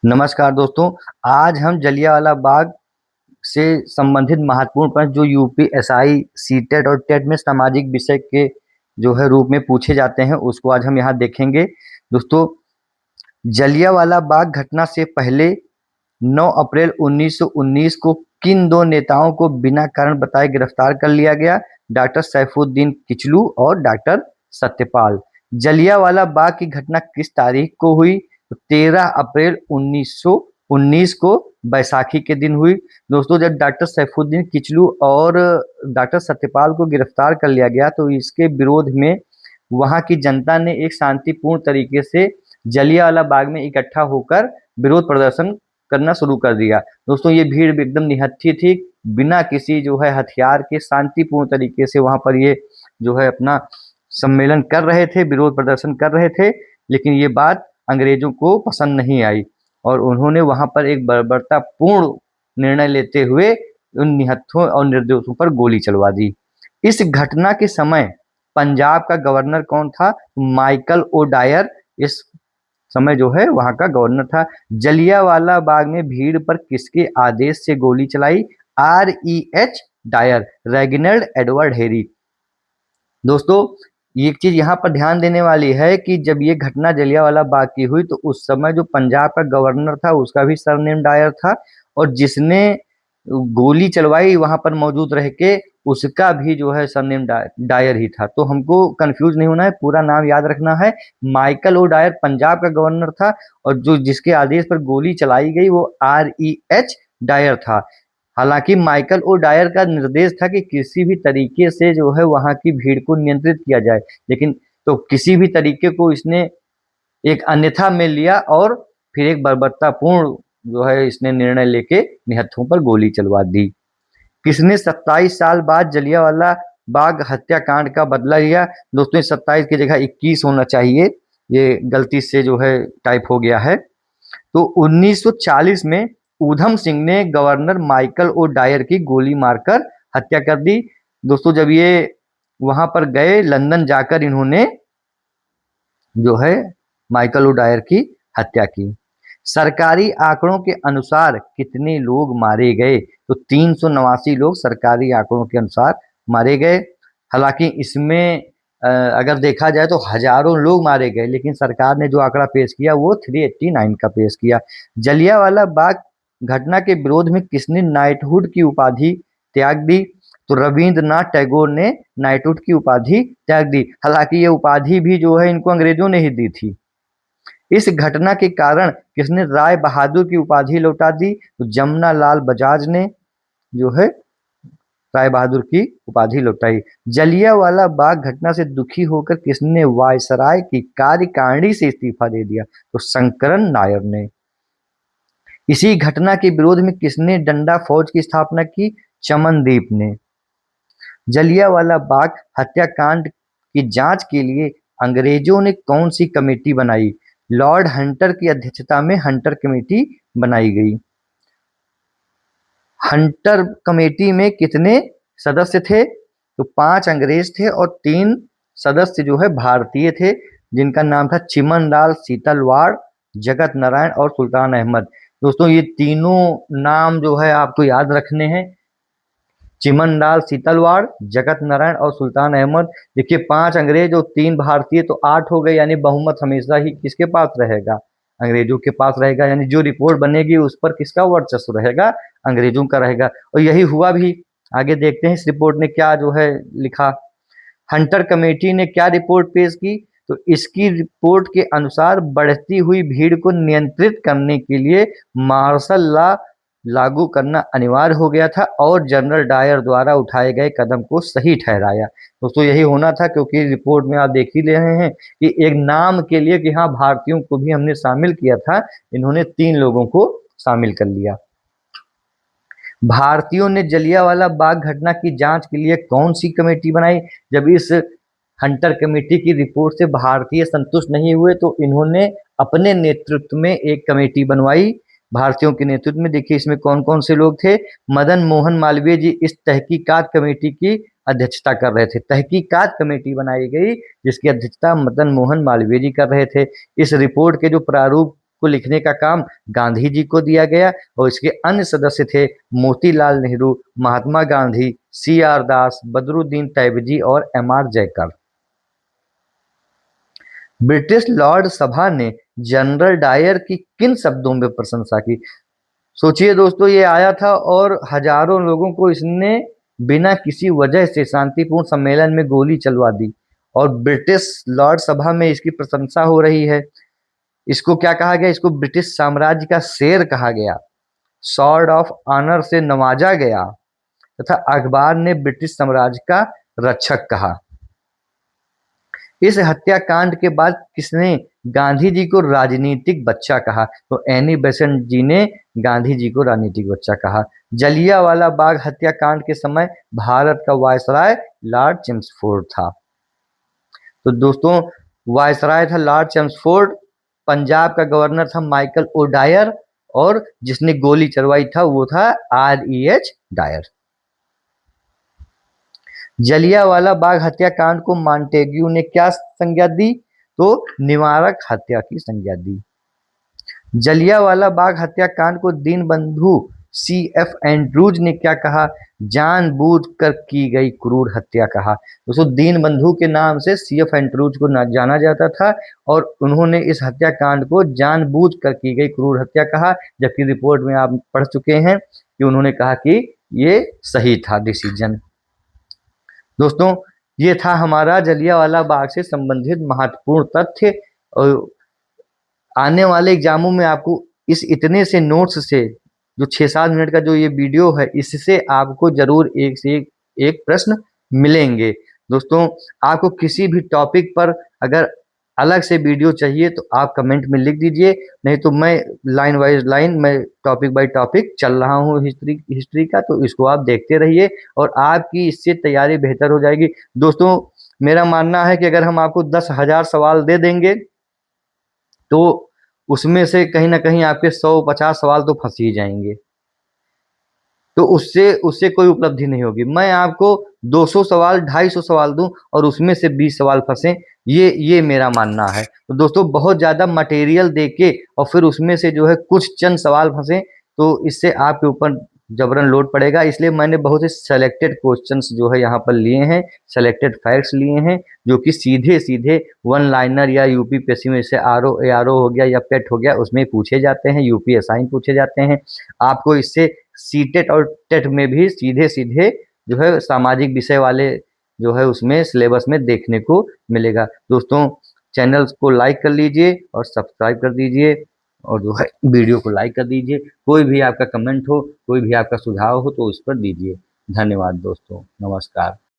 नमस्कार दोस्तों। आज हम जलियांवाला बाग से संबंधित महत्वपूर्ण प्रश्न जो यूपीएसआई सीटेट और टेट में सामाजिक विषय के जो है रूप में पूछे जाते हैं उसको आज हम यहाँ देखेंगे। दोस्तों, जलियांवाला बाग घटना से पहले 9 अप्रैल 1919 को किन दो नेताओं को बिना कारण बताए गिरफ्तार कर लिया गया? डॉक्टर सैफुद्दीन किचलू और डॉक्टर सत्यपाल। जलियांवाला बाग की घटना किस तारीख को हुई? तो 13 अप्रैल 1919 को बैसाखी के दिन हुई। दोस्तों, जब डॉक्टर सैफुद्दीन किचलू और डॉक्टर सत्यपाल को गिरफ्तार कर लिया गया तो इसके विरोध में वहां की जनता ने एक शांतिपूर्ण तरीके से जलियांवाला बाग में इकट्ठा होकर विरोध प्रदर्शन करना शुरू कर दिया। दोस्तों, ये भीड़ एकदम निहत्थी थी, बिना किसी जो है हथियार के शांतिपूर्ण तरीके से वहां पर ये जो है अपना सम्मेलन कर रहे थे, विरोध प्रदर्शन कर रहे थे। लेकिन ये बात अंग्रेजों को पसंद नहीं आई और उन्होंने वहां पर एक बर्बरतापूर्ण निर्णय लेते हुए उन निहत्थों और निर्दोषों पर गोली चलवा दी। इस घटना के समय पंजाब का गवर्नर कौन था? माइकल ओ डायर इस समय जो है वहां का गवर्नर था। जलियांवाला बाग में भीड़ पर किसके आदेश से गोली चलाई? REH डायर, रेगिनल्ड एडवर्ड हेरी। दोस्तों, एक चीज यहाँ पर ध्यान देने वाली है कि जब ये घटना जलियांवाला बाग की हुई तो उस समय जो पंजाब का गवर्नर था उसका भी सरनेम डायर था और जिसने गोली चलवाई वहां पर मौजूद रह के उसका भी जो है सरनेम डायर ही था। तो हमको कंफ्यूज नहीं होना है, पूरा नाम याद रखना है। माइकल ओ डायर पंजाब का गवर्नर था और जो जिसके आदेश पर गोली चलाई गई वो REH डायर था। हालांकि माइकल ओ डायर का निर्देश था कि किसी भी तरीके से जो है वहां की भीड़ को नियंत्रित किया जाए, लेकिन तो किसी भी तरीके को इसने एक अन्यथा में लिया और फिर एक बर्बरतापूर्ण जो है इसने निर्णय लेके निहत्थों पर गोली चलवा दी। किसने 27 साल बाद जलियांवाला बाग हत्याकांड का बदला लिया? दोस्तों, 27 की जगह 21 होना चाहिए, ये गलती से जो है टाइप हो गया है। तो 1940 में ऊधम सिंह ने गवर्नर माइकल ओ डायर की गोली मारकर हत्या कर दी। दोस्तों, जब ये वहां पर गए लंदन जाकर इन्होंने जो है माइकल ओ डायर की हत्या की। सरकारी आंकड़ों के अनुसार कितने लोग मारे गए? तो 389 लोग सरकारी आंकड़ों के अनुसार मारे गए। हालांकि इसमें अगर देखा जाए तो हजारों लोग मारे गए, लेकिन सरकार ने जो आंकड़ा पेश किया वो 389 का पेश किया। जलियांवाला बाग घटना के विरोध में किसने नाइटहुड की उपाधि त्याग दी? तो रविंद्रनाथ टैगोर ने नाइटहुड की उपाधि त्याग दी। हालांकि ये उपाधि भी जो है इनको अंग्रेजों ने ही दी थी। इस घटना के कारण किसने राय बहादुर की उपाधि लौटा दी? तो जमुना लाल बजाज ने जो है राय बहादुर की उपाधि लौटाई। जलियांवाला बाग घटना से दुखी होकर किसने वायसराय की कार्यकारिणी से इस्तीफा दे दिया? तो शंकरन नायर ने। इसी घटना के विरोध में किसने डंडा फौज की स्थापना की? चमनदीप ने। जलियांवाला बाग हत्याकांड की जांच के लिए अंग्रेजों ने कौन सी कमेटी बनाई? लॉर्ड हंटर की अध्यक्षता में हंटर कमेटी बनाई गई। हंटर कमेटी में कितने सदस्य थे? तो 5 अंग्रेज थे और 3 सदस्य जो है भारतीय थे, जिनका नाम था चिमनलाल सीतलवाड़, जगत नारायण और सुल्तान अहमद। दोस्तों, ये तीनों नाम जो है आपको याद रखने हैं, चिमनलाल सीतलवाड़, जगत नारायण और सुल्तान अहमद। देखिए, 5 अंग्रेज और 3 भारतीय तो 8 हो गए, यानी बहुमत हमेशा ही किसके पास रहेगा? अंग्रेजों के पास रहेगा, यानी जो रिपोर्ट बनेगी उस पर किसका वर्चस्व रहेगा? अंग्रेजों का रहेगा। और यही हुआ भी। आगे देखते हैं इस रिपोर्ट ने क्या जो है लिखा। हंटर कमेटी ने क्या रिपोर्ट पेश की? तो इसकी रिपोर्ट के अनुसार बढ़ती हुई भीड़ को नियंत्रित करने के लिए मार्शल लॉ लागू करना अनिवार्य हो गया था और जनरल डायर द्वारा उठाए गए कदम को सही ठहराया। दोस्तों, यही होना था, क्योंकि रिपोर्ट में आप देख ही रहे हैं कि एक नाम के लिए कि हाँ भारतीयों को भी हमने शामिल किया था, इन्होंने 3 लोगों को शामिल कर लिया। भारतीयों ने जलियांवाला बाग घटना की जांच के लिए कौन सी कमेटी बनाई? जब इस हंटर कमेटी की रिपोर्ट से भारतीय संतुष्ट नहीं हुए तो इन्होंने अपने नेतृत्व में एक कमेटी बनवाई। भारतीयों के नेतृत्व में देखिए इसमें कौन कौन से लोग थे। मदन मोहन मालवीय जी इस तहकीकात कमेटी की अध्यक्षता कर रहे थे। तहकीकात कमेटी बनाई गई जिसकी अध्यक्षता मदन मोहन मालवीय जी कर रहे थे। इस रिपोर्ट के जो प्रारूप को लिखने का काम गांधी जी को दिया गया और इसके अन्य सदस्य थे मोतीलाल नेहरू, महात्मा गांधी, CR दास, बदरुद्दीन तैयबजी और MR जयकर। ब्रिटिश लॉर्ड सभा ने जनरल डायर की किन शब्दों में प्रशंसा की? सोचिए दोस्तों, ये आया था और हजारों लोगों को इसने बिना किसी वजह से शांतिपूर्ण सम्मेलन में गोली चलवा दी और ब्रिटिश लॉर्ड सभा में इसकी प्रशंसा हो रही है। इसको क्या कहा गया? इसको ब्रिटिश साम्राज्य का शेर कहा गया, सॉर्ड ऑफ ऑनर से नवाजा गया तथा अखबार ने ब्रिटिश साम्राज्य का रक्षक कहा। इस हत्याकांड के बाद किसने गांधी जी को राजनीतिक बच्चा कहा? तो एनी बेसेंट जी ने गांधी जी को राजनीतिक बच्चा कहा। जलियांवाला बाग हत्याकांड के समय भारत का वायसराय लॉर्ड चेम्सफोर्ड था। तो दोस्तों, वायसराय था लॉर्ड चेम्सफोर्ड, पंजाब का गवर्नर था माइकल ओ डायर और जिसने गोली चलवाई था वो था REH डायर। जलियांवाला बाग हत्याकांड को मॉन्टेग्यू ने क्या संज्ञा दी? तो निवारक हत्या की संज्ञा दी। जलियांवाला बाग हत्याकांड को दीनबंधु CF एंड्रूज ने क्या कहा? जानबूझकर की गई क्रूर हत्या कहा। दोस्तों, दीनबंधु के नाम से CF एंड्रूज को जाना जाता था और उन्होंने इस हत्याकांड को जानबूझकर की गई क्रूर हत्या कहा, जबकि रिपोर्ट में आप पढ़ चुके हैं कि उन्होंने कहा कि ये सही था डिसीजन। दोस्तों, ये था हमारा जलियांवाला बाग से संबंधित महत्वपूर्ण तथ्य। और आने वाले एग्जामों में आपको इस इतने से नोट्स से, जो 6-7 मिनट का जो ये वीडियो है, इससे आपको जरूर एक से एक प्रश्न मिलेंगे। दोस्तों, आपको किसी भी टॉपिक पर अगर अलग से वीडियो चाहिए तो आप कमेंट में लिख दीजिए, नहीं तो मैं लाइन वाइज लाइन, मैं टॉपिक बाय टॉपिक चल रहा हूँ हिस्ट्री का, तो इसको आप देखते रहिए और आपकी इससे तैयारी बेहतर हो जाएगी। दोस्तों, मेरा मानना है कि अगर हम आपको 10,000 सवाल दे देंगे तो उसमें से कहीं ना कहीं आपके 100-50 सवाल तो फंस ही जाएंगे, तो उससे उससे कोई उपलब्धि नहीं होगी। मैं आपको 200 सवाल, 250 सवाल दूं और उसमें से 20 सवाल फंसे, ये मेरा मानना है। तो दोस्तों, बहुत ज़्यादा मटेरियल देके और फिर उसमें से जो है कुछ चंद सवाल फंसे तो इससे आपके ऊपर जबरन लोड पड़ेगा। इसलिए मैंने बहुत से सेलेक्टेड क्वेश्चंस जो है यहाँ पर लिए हैं, सेलेक्टेड फैक्ट्स लिए हैं, जो कि सीधे सीधे वन लाइनर या UPPSC में से RO ARO हो गया या PET हो गया उसमें पूछे जाते हैं, UPSI में पूछे जाते हैं। आपको इससे CTET और TET में भी सीधे सीधे जो है सामाजिक विषय वाले जो है उसमें सिलेबस में देखने को मिलेगा। दोस्तों, चैनल को लाइक कर लीजिए और सब्सक्राइब कर दीजिए और जो है वीडियो को लाइक कर दीजिए। कोई भी आपका कमेंट हो, कोई भी आपका सुझाव हो तो उस पर दीजिए। धन्यवाद दोस्तों, नमस्कार।